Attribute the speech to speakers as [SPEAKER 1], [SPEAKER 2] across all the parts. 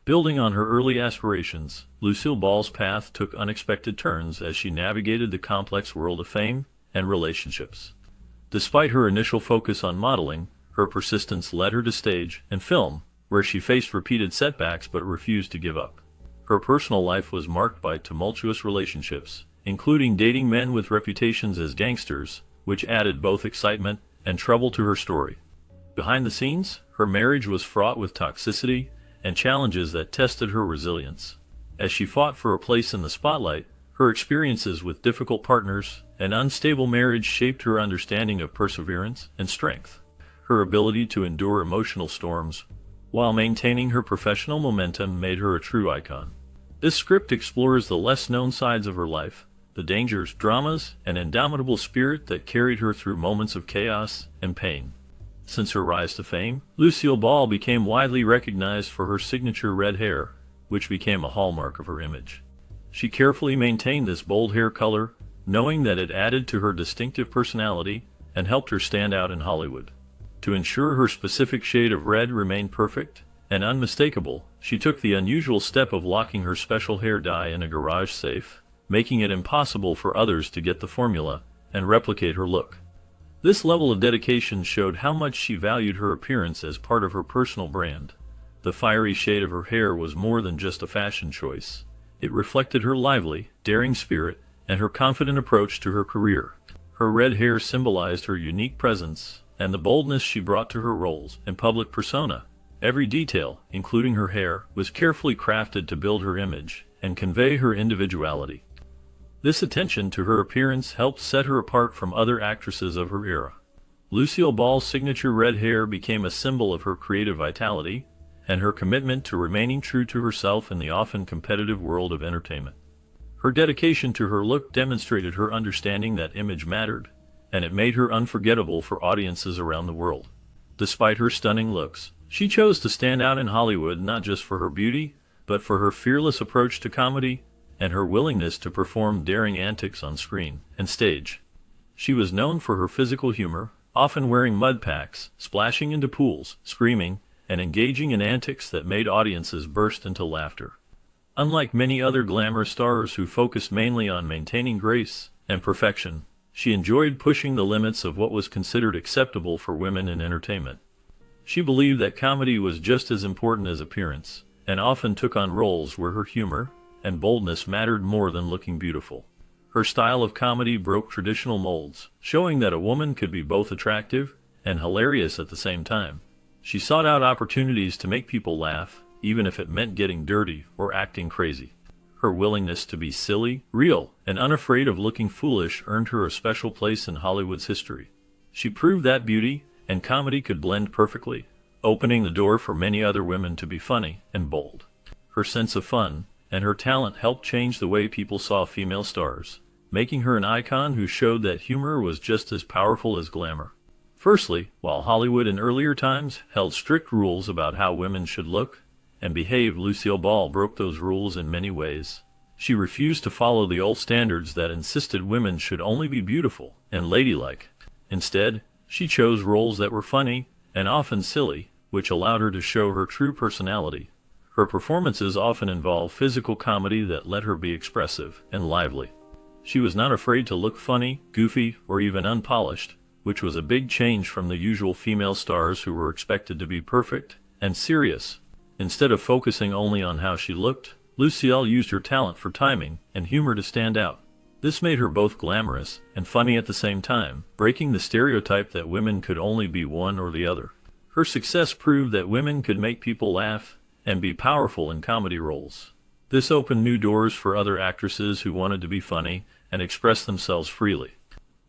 [SPEAKER 1] Building on her early aspirations, Lucille Ball's path took unexpected turns as she navigated the complex world of fame and relationships. Despite her initial focus on modeling, her persistence led her to stage and film, where she faced repeated setbacks but refused to give up. Her personal life was marked by tumultuous relationships, including dating men with reputations as gangsters, which added both excitement and trouble to her story. Behind the scenes, her marriage was fraught with toxicity and challenges that tested her resilience. As she fought for a place in the spotlight, her experiences with difficult partners and unstable marriage shaped her understanding of perseverance and strength. Her ability to endure emotional storms while maintaining her professional momentum made her a true icon. This script explores the less-known sides of her life, the dangers, dramas, and indomitable spirit that carried her through moments of chaos and pain. Since her rise to fame, Lucille Ball became widely recognized for her signature red hair, which became a hallmark of her image. She carefully maintained this bold hair color, knowing that it added to her distinctive personality and helped her stand out in Hollywood. To ensure her specific shade of red remained perfect and unmistakable, she took the unusual step of locking her special hair dye in a garage safe, making it impossible for others to get the formula and replicate her look. This level of dedication showed how much she valued her appearance as part of her personal brand. The fiery shade of her hair was more than just a fashion choice. It reflected her lively, daring spirit and her confident approach to her career. Her red hair symbolized her unique presence and the boldness she brought to her roles and public persona. Every detail, including her hair, was carefully crafted to build her image and convey her individuality. This attention to her appearance helped set her apart from other actresses of her era. Lucille Ball's signature red hair became a symbol of her creative vitality and her commitment to remaining true to herself in the often competitive world of entertainment. Her dedication to her look demonstrated her understanding that image mattered, and it made her unforgettable for audiences around the world. Despite her stunning looks, she chose to stand out in Hollywood not just for her beauty, but for her fearless approach to comedy and her willingness to perform daring antics on screen and stage. She was known for her physical humor, often wearing mud packs, splashing into pools, screaming, and engaging in antics that made audiences burst into laughter. Unlike many other glamorous stars who focused mainly on maintaining grace and perfection, she enjoyed pushing the limits of what was considered acceptable for women in entertainment. She believed that comedy was just as important as appearance, and often took on roles where her humor and boldness mattered more than looking beautiful. Her style of comedy broke traditional molds, showing that a woman could be both attractive and hilarious at the same time. She sought out opportunities to make people laugh, even if it meant getting dirty or acting crazy. Her willingness to be silly, real, and unafraid of looking foolish earned her a special place in Hollywood's history. She proved that beauty and comedy could blend perfectly, opening the door for many other women to be funny and bold. Her sense of fun and her talent helped change the way people saw female stars, making her an icon who showed that humor was just as powerful as glamour. Firstly, while Hollywood in earlier times held strict rules about how women should look and behave, Lucille Ball broke those rules in many ways. She refused to follow the old standards that insisted women should only be beautiful and ladylike. Instead, she chose roles that were funny and often silly, which allowed her to show her true personality. Her performances often involved physical comedy that let her be expressive and lively. She was not afraid to look funny, goofy, or even unpolished, which was a big change from the usual female stars who were expected to be perfect and serious. Instead of focusing only on how she looked, Lucille used her talent for timing and humor to stand out. This made her both glamorous and funny at the same time, breaking the stereotype that women could only be one or the other. Her success proved that women could make people laugh and be powerful in comedy roles. This opened new doors for other actresses who wanted to be funny and express themselves freely.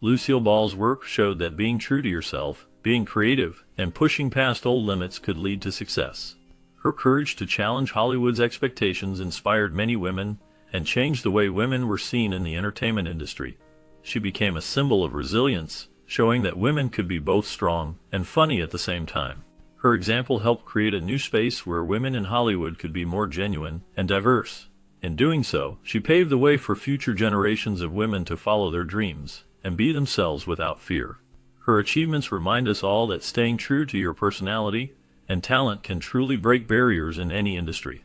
[SPEAKER 1] Lucille Ball's work showed that being true to yourself, being creative, and pushing past old limits could lead to success. Her courage to challenge Hollywood's expectations inspired many women and changed the way women were seen in the entertainment industry. She became a symbol of resilience, showing that women could be both strong and funny at the same time. Her example helped create a new space where women in Hollywood could be more genuine and diverse. In doing so, she paved the way for future generations of women to follow their dreams and be themselves without fear. Her achievements remind us all that staying true to your personality and talent can truly break barriers in any industry.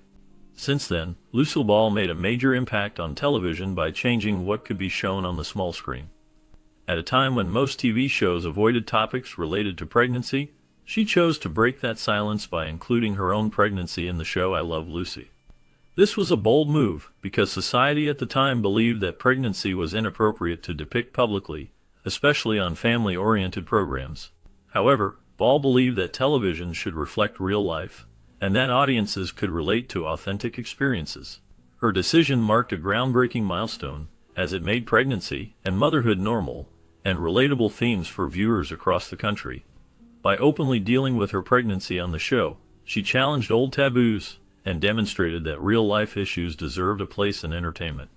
[SPEAKER 1] Since then, Lucille Ball made a major impact on television by changing what could be shown on the small screen. At a time when most TV shows avoided topics related to pregnancy, she chose to break that silence by including her own pregnancy in the show I Love Lucy. This was a bold move because society at the time believed that pregnancy was inappropriate to depict publicly, especially on family-oriented programs. However, Ball believed that television should reflect real life, and that audiences could relate to authentic experiences. Her decision marked a groundbreaking milestone, as it made pregnancy and motherhood normal and relatable themes for viewers across the country. By openly dealing with her pregnancy on the show, she challenged old taboos and demonstrated that real-life issues deserved a place in entertainment.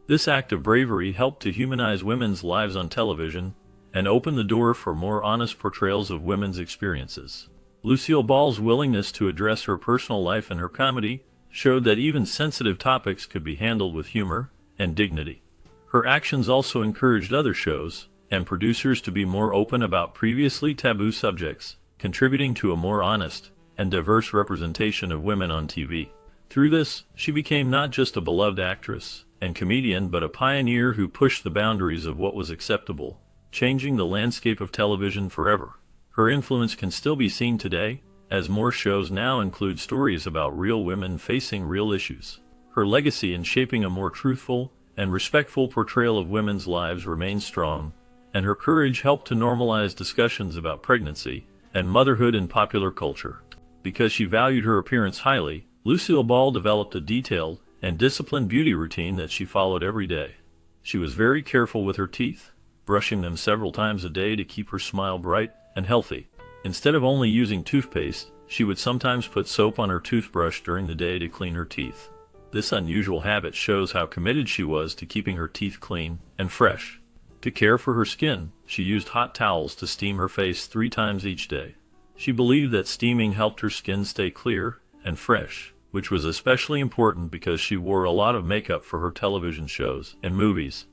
[SPEAKER 1] This act of bravery helped to humanize women's lives on television and open the door for more honest portrayals of women's experiences. Lucille Ball's willingness to address her personal life in her comedy showed that even sensitive topics could be handled with humor and dignity. Her actions also encouraged other shows and producers to be more open about previously taboo subjects, contributing to a more honest and diverse representation of women on TV. Through this, she became not just a beloved actress and comedian but a pioneer who pushed the boundaries of what was acceptable, changing the landscape of television forever. Her influence can still be seen today, as more shows now include stories about real women facing real issues. Her legacy in shaping a more truthful and respectful portrayal of women's lives remains strong, and her courage helped to normalize discussions about pregnancy and motherhood in popular culture. Because she valued her appearance highly, Lucille Ball developed a detailed and disciplined beauty routine that she followed every day. She was very careful with her teeth, brushing them several times a day to keep her smile bright and healthy. Instead of only using toothpaste, she would sometimes put soap on her toothbrush during the day to clean her teeth. This unusual habit shows how committed she was to keeping her teeth clean and fresh. To care for her skin, she used hot towels to steam her face 3 times each day. She believed that steaming helped her skin stay clear and fresh, which was especially important because she wore a lot of makeup for her television shows and movies.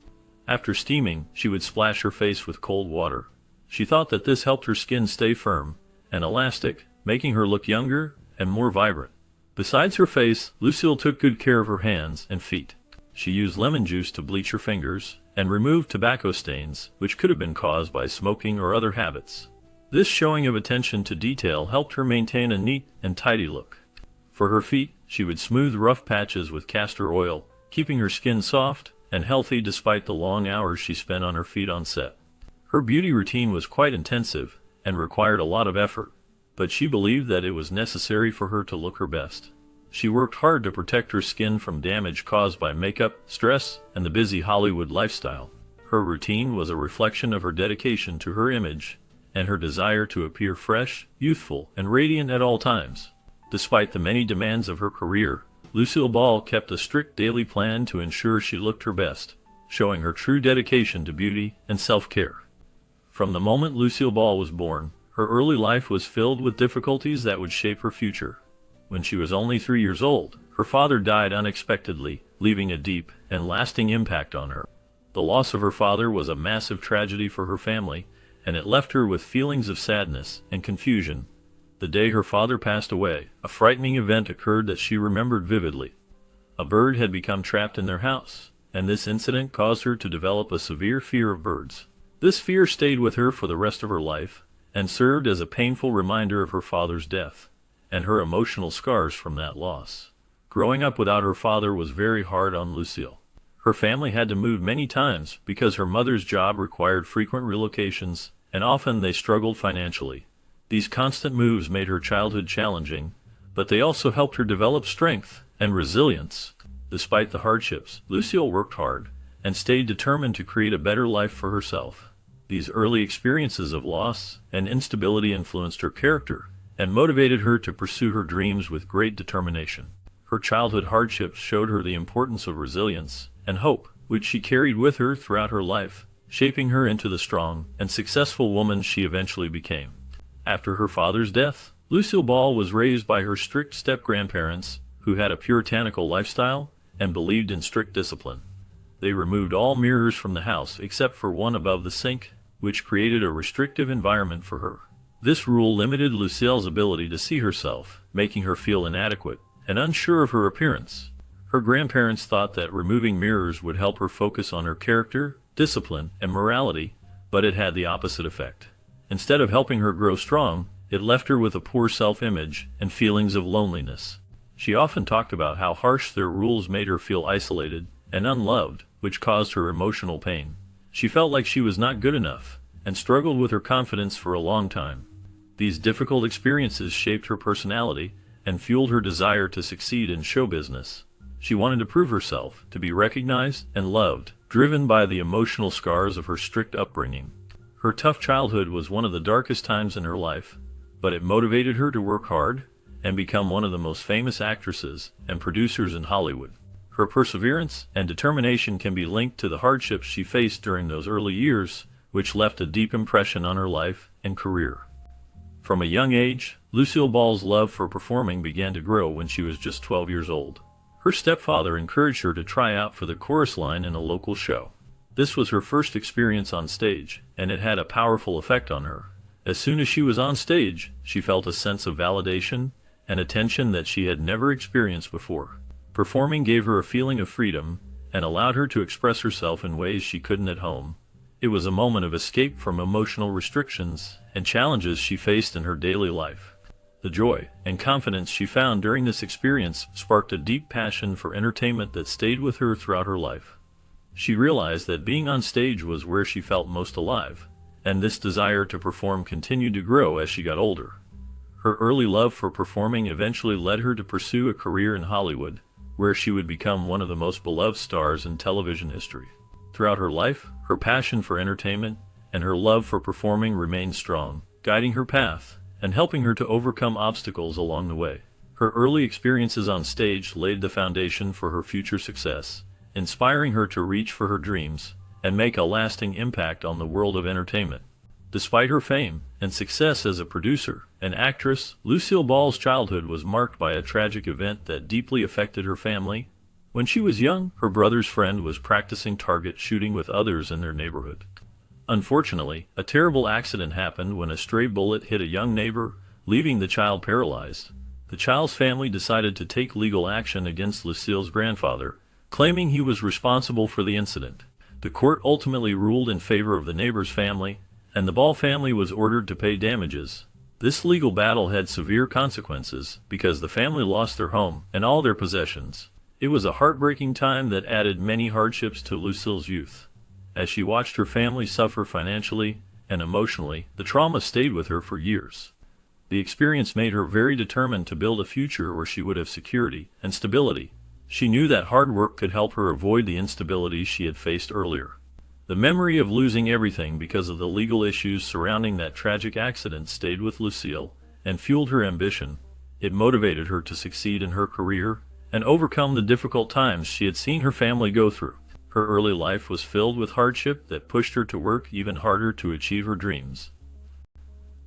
[SPEAKER 1] After steaming, she would splash her face with cold water. She thought that this helped her skin stay firm and elastic, making her look younger and more vibrant. Besides her face, Lucille took good care of her hands and feet. She used lemon juice to bleach her fingers and remove tobacco stains, which could have been caused by smoking or other habits. This showing of attention to detail helped her maintain a neat and tidy look. For her feet, she would smooth rough patches with castor oil, keeping her skin soft and healthy despite the long hours she spent on her feet on set. Her beauty routine was quite intensive and required a lot of effort, but she believed that it was necessary for her to look her best. She worked hard to protect her skin from damage caused by makeup, stress, and the busy Hollywood lifestyle. Her routine was a reflection of her dedication to her image and her desire to appear fresh, youthful, and radiant at all times. Despite the many demands of her career, Lucille Ball kept a strict daily plan to ensure she looked her best, showing her true dedication to beauty and self-care. From the moment Lucille Ball was born, her early life was filled with difficulties that would shape her future. When she was only 3 years old, her father died unexpectedly, leaving a deep and lasting impact on her. The loss of her father was a massive tragedy for her family, and it left her with feelings of sadness and confusion. The day her father passed away, a frightening event occurred that she remembered vividly. A bird had become trapped in their house, and this incident caused her to develop a severe fear of birds. This fear stayed with her for the rest of her life, and served as a painful reminder of her father's death, and her emotional scars from that loss. Growing up without her father was very hard on Lucille. Her family had to move many times because her mother's job required frequent relocations, and often they struggled financially. These constant moves made her childhood challenging, but they also helped her develop strength and resilience. Despite the hardships, Lucille worked hard and stayed determined to create a better life for herself. These early experiences of loss and instability influenced her character and motivated her to pursue her dreams with great determination. Her childhood hardships showed her the importance of resilience and hope, which she carried with her throughout her life, shaping her into the strong and successful woman she eventually became. After her father's death, Lucille Ball was raised by her strict step-grandparents, who had a puritanical lifestyle and believed in strict discipline. They removed all mirrors from the house except for one above the sink, which created a restrictive environment for her. This rule limited Lucille's ability to see herself, making her feel inadequate and unsure of her appearance. Her grandparents thought that removing mirrors would help her focus on her character, discipline, and morality, but it had the opposite effect. Instead of helping her grow strong, it left her with a poor self-image and feelings of loneliness. She often talked about how harsh their rules made her feel isolated and unloved, which caused her emotional pain. She felt like she was not good enough, and struggled with her confidence for a long time. These difficult experiences shaped her personality and fueled her desire to succeed in show business. She wanted to prove herself, to be recognized and loved, driven by the emotional scars of her strict upbringing. Her tough childhood was one of the darkest times in her life, but it motivated her to work hard and become one of the most famous actresses and producers in Hollywood. Her perseverance and determination can be linked to the hardships she faced during those early years, which left a deep impression on her life and career. From a young age, Lucille Ball's love for performing began to grow when she was just 12 years old. Her stepfather encouraged her to try out for the chorus line in a local show. This was her first experience on stage, and it had a powerful effect on her. As soon as she was on stage, she felt a sense of validation and attention that she had never experienced before. Performing gave her a feeling of freedom and allowed her to express herself in ways she couldn't at home. It was a moment of escape from emotional restrictions and challenges she faced in her daily life. The joy and confidence she found during this experience sparked a deep passion for entertainment that stayed with her throughout her life. She realized that being on stage was where she felt most alive, and this desire to perform continued to grow as she got older. Her early love for performing eventually led her to pursue a career in Hollywood, where she would become one of the most beloved stars in television history. Throughout her life, her passion for entertainment and her love for performing remained strong, guiding her path and helping her to overcome obstacles along the way. Her early experiences on stage laid the foundation for her future success, inspiring her to reach for her dreams and make a lasting impact on the world of entertainment. Despite her fame and success as a producer and actress, Lucille Ball's childhood was marked by a tragic event that deeply affected her family. When she was young, her brother's friend was practicing target shooting with others in their neighborhood. Unfortunately, a terrible accident happened when a stray bullet hit a young neighbor, leaving the child paralyzed. The child's family decided to take legal action against Lucille's grandfather, claiming he was responsible for the incident. The court ultimately ruled in favor of the neighbor's family, and the Ball family was ordered to pay damages. This legal battle had severe consequences because the family lost their home and all their possessions. It was a heartbreaking time that added many hardships to Lucille's youth. As she watched her family suffer financially and emotionally, the trauma stayed with her for years. The experience made her very determined to build a future where she would have security and stability. She knew that hard work could help her avoid the instability she had faced earlier. The memory of losing everything because of the legal issues surrounding that tragic accident stayed with Lucille and fueled her ambition. It motivated her to succeed in her career and overcome the difficult times she had seen her family go through. Her early life was filled with hardship that pushed her to work even harder to achieve her dreams.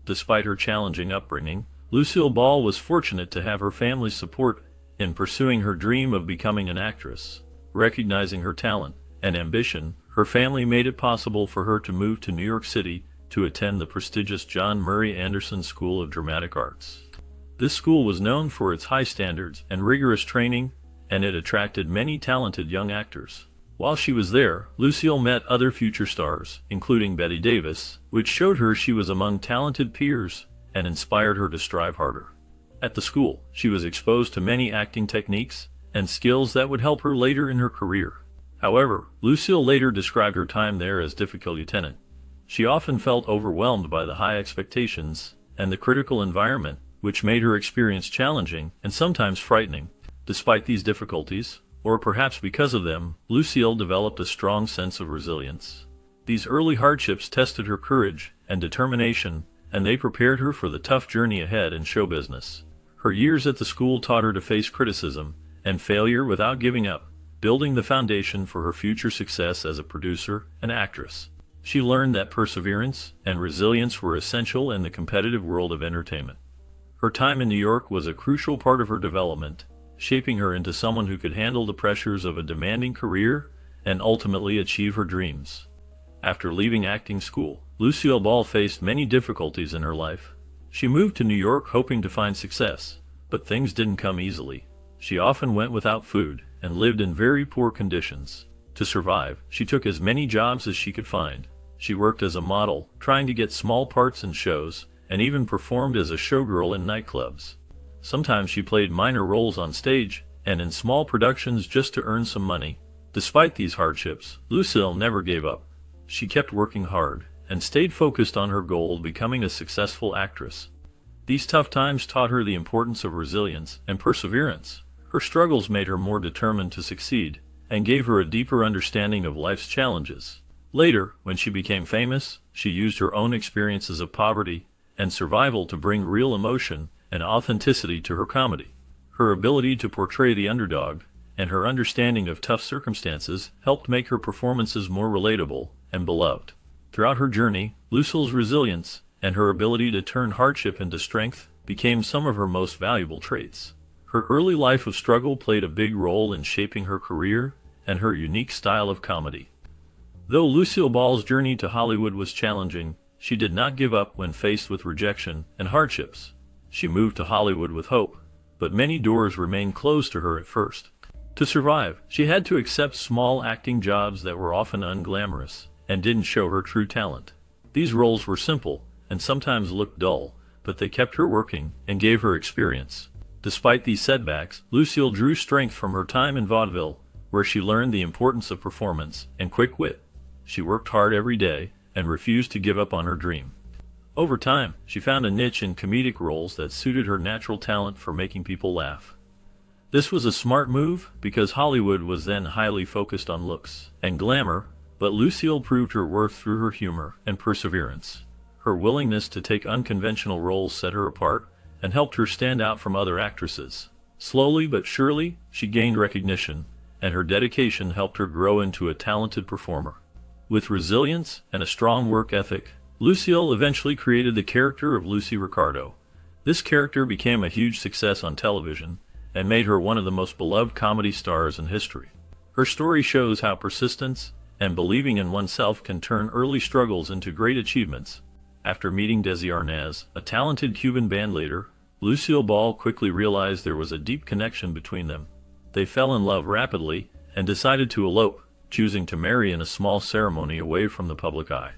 [SPEAKER 1] Despite her challenging upbringing, Lucille Ball was fortunate to have her family's support in pursuing her dream of becoming an actress. Recognizing her talent and ambition, her family made it possible for her to move to New York City to attend the prestigious John Murray Anderson School of Dramatic Arts. This school was known for its high standards and rigorous training, and it attracted many talented young actors. While she was there, Lucille met other future stars, including Bette Davis, which showed her she was among talented peers and inspired her to strive harder. At the school, she was exposed to many acting techniques and skills that would help her later in her career. However, Lucille later described her time there as difficult. She often felt overwhelmed by the high expectations and the critical environment, which made her experience challenging and sometimes frightening. Despite these difficulties, or perhaps because of them, Lucille developed a strong sense of resilience. These early hardships tested her courage and determination, and they prepared her for the tough journey ahead in show business. Her years at the school taught her to face criticism and failure without giving up, building the foundation for her future success as a producer and actress. She learned that perseverance and resilience were essential in the competitive world of entertainment. Her time in New York was a crucial part of her development, shaping her into someone who could handle the pressures of a demanding career and ultimately achieve her dreams. After leaving acting school, Lucille Ball faced many difficulties in her life. She moved to New York hoping to find success, but things didn't come easily. She often went without food and lived in very poor conditions. To survive, she took as many jobs as she could find. She worked as a model, trying to get small parts in shows, and even performed as a showgirl in nightclubs. Sometimes she played minor roles on stage and in small productions just to earn some money. Despite these hardships, Lucille never gave up. She kept working hard and stayed focused on her goal of becoming a successful actress. These tough times taught her the importance of resilience and perseverance. Her struggles made her more determined to succeed and gave her a deeper understanding of life's challenges. Later, when she became famous, she used her own experiences of poverty and survival to bring real emotion and authenticity to her comedy. Her ability to portray the underdog and her understanding of tough circumstances helped make her performances more relatable and beloved. Throughout her journey, Lucille's resilience and her ability to turn hardship into strength became some of her most valuable traits. Her early life of struggle played a big role in shaping her career and her unique style of comedy. Though Lucille Ball's journey to Hollywood was challenging, she did not give up when faced with rejection and hardships. She moved to Hollywood with hope, but many doors remained closed to her at first. To survive, she had to accept small acting jobs that were often unglamorous and didn't show her true talent. These roles were simple and sometimes looked dull, but they kept her working and gave her experience. Despite these setbacks, Lucille drew strength from her time in vaudeville, where she learned the importance of performance and quick wit. She worked hard every day and refused to give up on her dream. Over time, she found a niche in comedic roles that suited her natural talent for making people laugh. This was a smart move because Hollywood was then highly focused on looks and glamour, but Lucille proved her worth through her humor and perseverance. Her willingness to take unconventional roles set her apart and helped her stand out from other actresses. Slowly but surely, she gained recognition, and her dedication helped her grow into a talented performer. With resilience and a strong work ethic, Lucille eventually created the character of Lucy Ricardo. This character became a huge success on television and made her one of the most beloved comedy stars in history. Her story shows how persistence and believing in oneself can turn early struggles into great achievements. After meeting Desi Arnaz, a talented Cuban bandleader, Lucille Ball quickly realized there was a deep connection between them. They fell in love rapidly and decided to elope, choosing to marry in a small ceremony away from the public eye.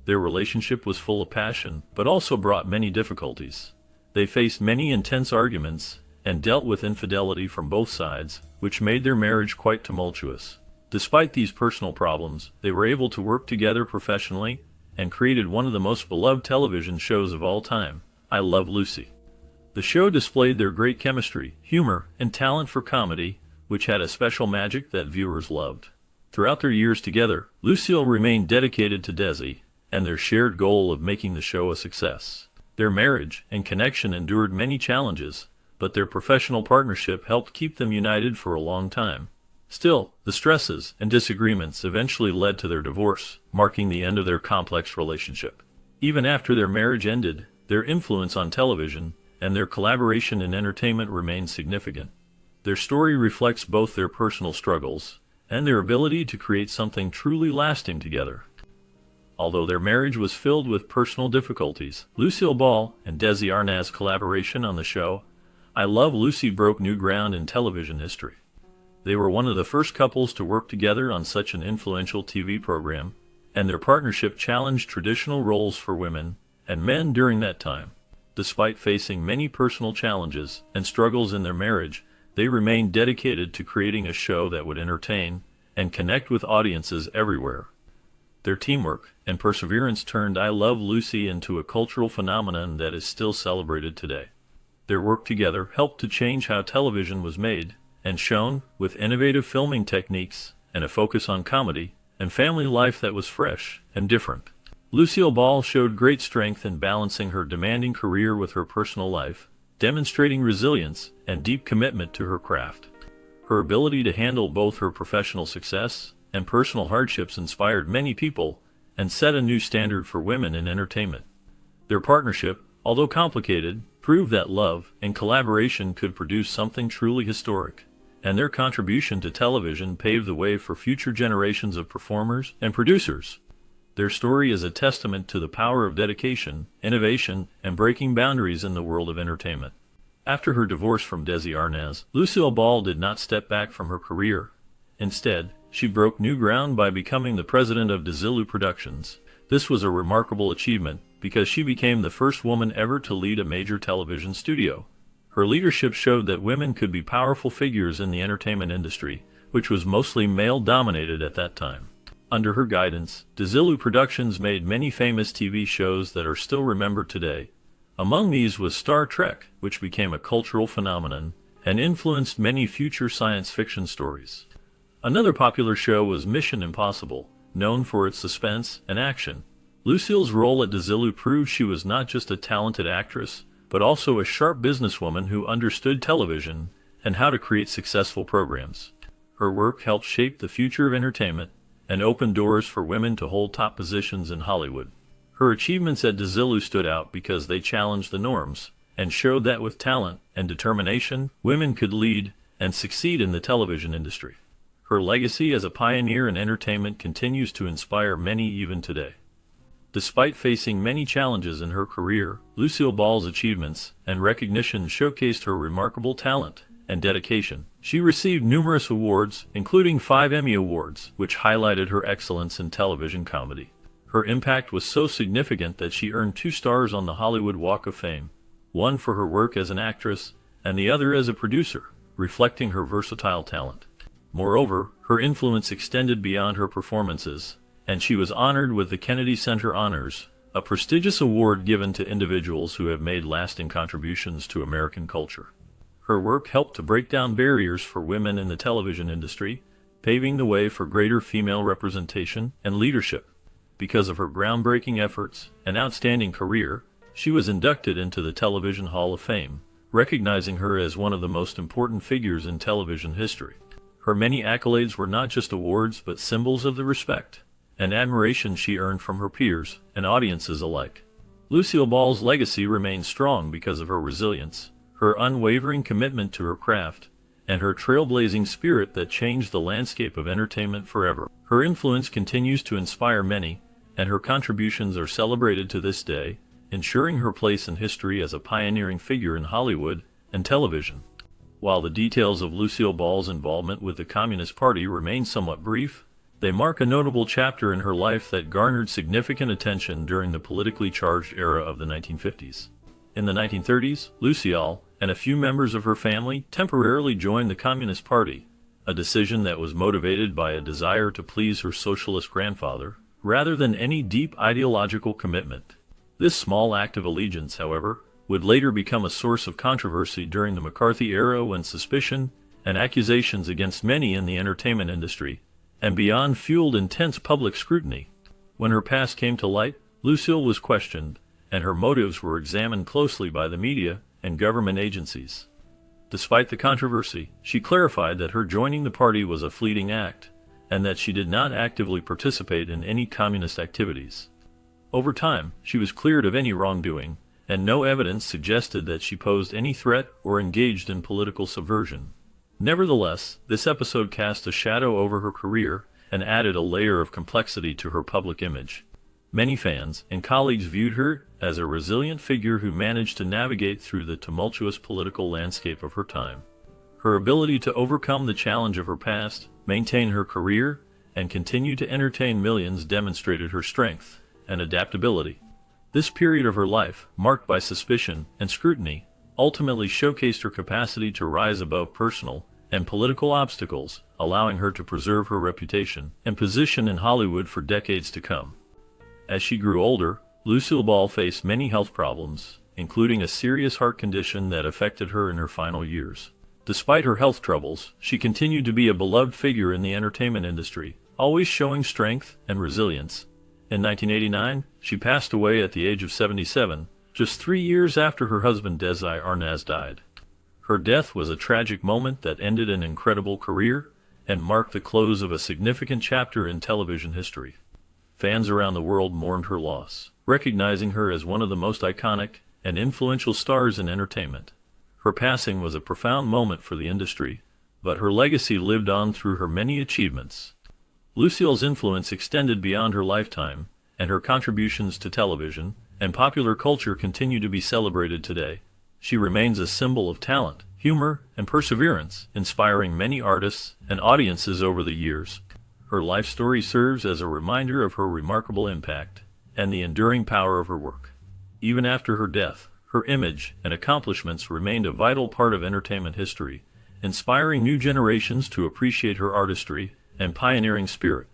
[SPEAKER 1] Their relationship was full of passion, but also brought many difficulties. They faced many intense arguments and dealt with infidelity from both sides, which made their marriage quite tumultuous. Despite these personal problems, they were able to work together professionally and created one of the most beloved television shows of all time, I Love Lucy. The show displayed their great chemistry, humor, and talent for comedy, which had a special magic that viewers loved. Throughout their years together, Lucille remained dedicated to Desi and their shared goal of making the show a success. Their marriage and connection endured many challenges, but their professional partnership helped keep them united for a long time. Still, the stresses and disagreements eventually led to their divorce, marking the end of their complex relationship. Even after their marriage ended, their influence on television and their collaboration in entertainment remained significant. Their story reflects both their personal struggles and their ability to create something truly lasting together. Although their marriage was filled with personal difficulties, Lucille Ball and Desi Arnaz's collaboration on the show, I Love Lucy, broke new ground in television history. They were one of the first couples to work together on such an influential TV program, and their partnership challenged traditional roles for women and men during that time. Despite facing many personal challenges and struggles in their marriage, they remained dedicated to creating a show that would entertain and connect with audiences everywhere. Their teamwork and perseverance turned I Love Lucy into a cultural phenomenon that is still celebrated today. Their work together helped to change how television was made and shown, with innovative filming techniques and a focus on comedy and family life that was fresh and different. Lucille Ball showed great strength in balancing her demanding career with her personal life, demonstrating resilience and deep commitment to her craft. Her ability to handle both her professional success and personal hardships inspired many people and set a new standard for women in entertainment. Their partnership, although complicated, proved that love and collaboration could produce something truly historic, and their contribution to television paved the way for future generations of performers and producers. Their story is a testament to the power of dedication, innovation, and breaking boundaries in the world of entertainment. After her divorce from Desi Arnaz, Lucille Ball did not step back from her career. Instead, she broke new ground by becoming the president of Desilu Productions. This was a remarkable achievement because she became the first woman ever to lead a major television studio. Her leadership showed that women could be powerful figures in the entertainment industry, which was mostly male-dominated at that time. Under her guidance, Desilu Productions made many famous TV shows that are still remembered today. Among these was Star Trek, which became a cultural phenomenon and influenced many future science fiction stories. Another popular show was Mission Impossible, known for its suspense and action. Lucille's role at Desilu proved she was not just a talented actress, but also a sharp businesswoman who understood television and how to create successful programs. Her work helped shape the future of entertainment and opened doors for women to hold top positions in Hollywood. Her achievements at Desilu stood out because they challenged the norms and showed that with talent and determination, women could lead and succeed in the television industry. Her legacy as a pioneer in entertainment continues to inspire many even today. Despite facing many challenges in her career, Lucille Ball's achievements and recognition showcased her remarkable talent and dedication. She received numerous awards, including 5 Emmy Awards, which highlighted her excellence in television comedy. Her impact was so significant that she earned 2 stars on the Hollywood Walk of Fame, one for her work as an actress and the other as a producer, reflecting her versatile talent. Moreover, her influence extended beyond her performances, and she was honored with the Kennedy Center Honors, a prestigious award given to individuals who have made lasting contributions to American culture. Her work helped to break down barriers for women in the television industry, paving the way for greater female representation and leadership. Because of her groundbreaking efforts and outstanding career, she was inducted into the Television Hall of Fame, recognizing her as one of the most important figures in television history. Her many accolades were not just awards but symbols of the respect and admiration she earned from her peers and audiences alike. Lucille Ball's legacy remains strong because of her resilience, her unwavering commitment to her craft, and her trailblazing spirit that changed the landscape of entertainment forever. Her influence continues to inspire many, and her contributions are celebrated to this day, ensuring her place in history as a pioneering figure in Hollywood and television. While the details of Lucille Ball's involvement with the Communist Party remain somewhat brief, they mark a notable chapter in her life that garnered significant attention during the politically charged era of the 1950s. In the 1930s, Lucille and a few members of her family temporarily joined the Communist Party, a decision that was motivated by a desire to please her socialist grandfather, rather than any deep ideological commitment. This small act of allegiance, however, would later become a source of controversy during the McCarthy era when suspicion and accusations against many in the entertainment industry and beyond fueled intense public scrutiny. When her past came to light, Lucille was questioned, and her motives were examined closely by the media and government agencies. Despite the controversy, she clarified that her joining the party was a fleeting act, and that she did not actively participate in any communist activities. Over time, she was cleared of any wrongdoing, and no evidence suggested that she posed any threat or engaged in political subversion. Nevertheless, this episode cast a shadow over her career and added a layer of complexity to her public image. Many fans and colleagues viewed her as a resilient figure who managed to navigate through the tumultuous political landscape of her time. Her ability to overcome the challenge of her past, maintain her career, and continue to entertain millions demonstrated her strength and adaptability. This period of her life, marked by suspicion and scrutiny, ultimately showcased her capacity to rise above personal and political obstacles, allowing her to preserve her reputation and position in Hollywood for decades to come. As she grew older, Lucille Ball faced many health problems, including a serious heart condition that affected her in her final years. Despite her health troubles, she continued to be a beloved figure in the entertainment industry, always showing strength and resilience. In 1989, she passed away at the age of 77, just 3 years after her husband Desi Arnaz died. Her death was a tragic moment that ended an incredible career and marked the close of a significant chapter in television history. Fans around the world mourned her loss, recognizing her as one of the most iconic and influential stars in entertainment. Her passing was a profound moment for the industry, but her legacy lived on through her many achievements. Lucille's influence extended beyond her lifetime, and her contributions to television and popular culture continue to be celebrated today. She remains a symbol of talent, humor, and perseverance, inspiring many artists and audiences over the years. Her life story serves as a reminder of her remarkable impact and the enduring power of her work. Even after her death, her image and accomplishments remained a vital part of entertainment history, inspiring new generations to appreciate her artistry and pioneering spirit.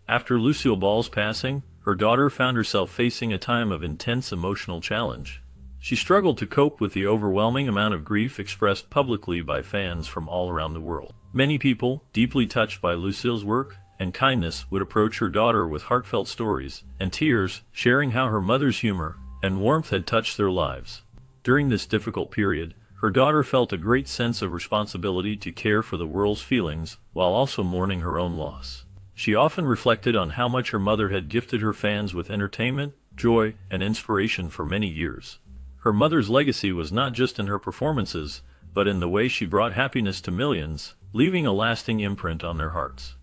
[SPEAKER 1] After Lucille Ball's passing, her daughter found herself facing a time of intense emotional challenge. She struggled to cope with the overwhelming amount of grief expressed publicly by fans from all around the world. Many people, deeply touched by Lucille's work and kindness, would approach her daughter with heartfelt stories and tears, sharing how her mother's humor and warmth had touched their lives. During this difficult period, her daughter felt a great sense of responsibility to care for the world's feelings while also mourning her own loss. She often reflected on how much her mother had gifted her fans with entertainment, joy, and inspiration for many years. Her mother's legacy was not just in her performances, but in the way she brought happiness to millions, leaving a lasting imprint on their hearts.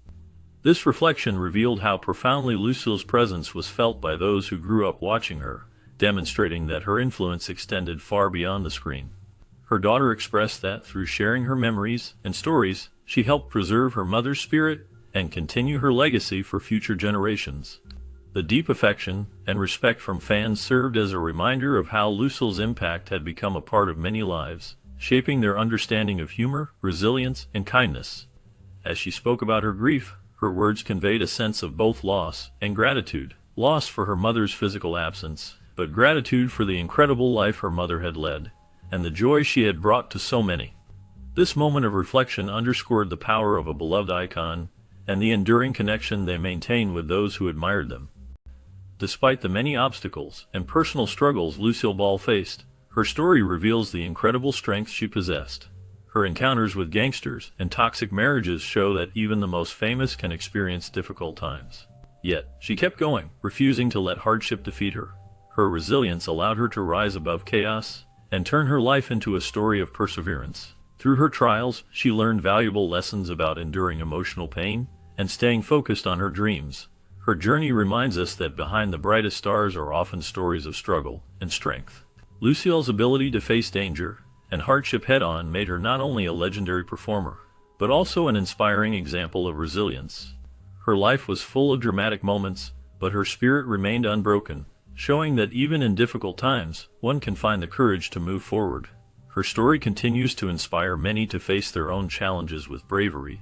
[SPEAKER 1] This reflection revealed how profoundly Lucille's presence was felt by those who grew up watching her, demonstrating that her influence extended far beyond the screen. Her daughter expressed that through sharing her memories and stories, she helped preserve her mother's spirit and continue her legacy for future generations. The deep affection and respect from fans served as a reminder of how Lucille's impact had become a part of many lives, shaping their understanding of humor, resilience, and kindness. As she spoke about her grief, her words conveyed a sense of both loss and gratitude. Loss for her mother's physical absence, but gratitude for the incredible life her mother had led, and the joy she had brought to so many. This moment of reflection underscored the power of a beloved icon and the enduring connection they maintained with those who admired them. Despite the many obstacles and personal struggles Lucille Ball faced, her story reveals the incredible strength she possessed. Her encounters with gangsters and toxic marriages show that even the most famous can experience difficult times. Yet, she kept going, refusing to let hardship defeat her. Her resilience allowed her to rise above chaos and turn her life into a story of perseverance. Through her trials, she learned valuable lessons about enduring emotional pain and staying focused on her dreams. Her journey reminds us that behind the brightest stars are often stories of struggle and strength. Lucille's ability to face danger and hardship head-on made her not only a legendary performer, but also an inspiring example of resilience. Her life was full of dramatic moments, but her spirit remained unbroken, showing that even in difficult times, one can find the courage to move forward. Her story continues to inspire many to face their own challenges with bravery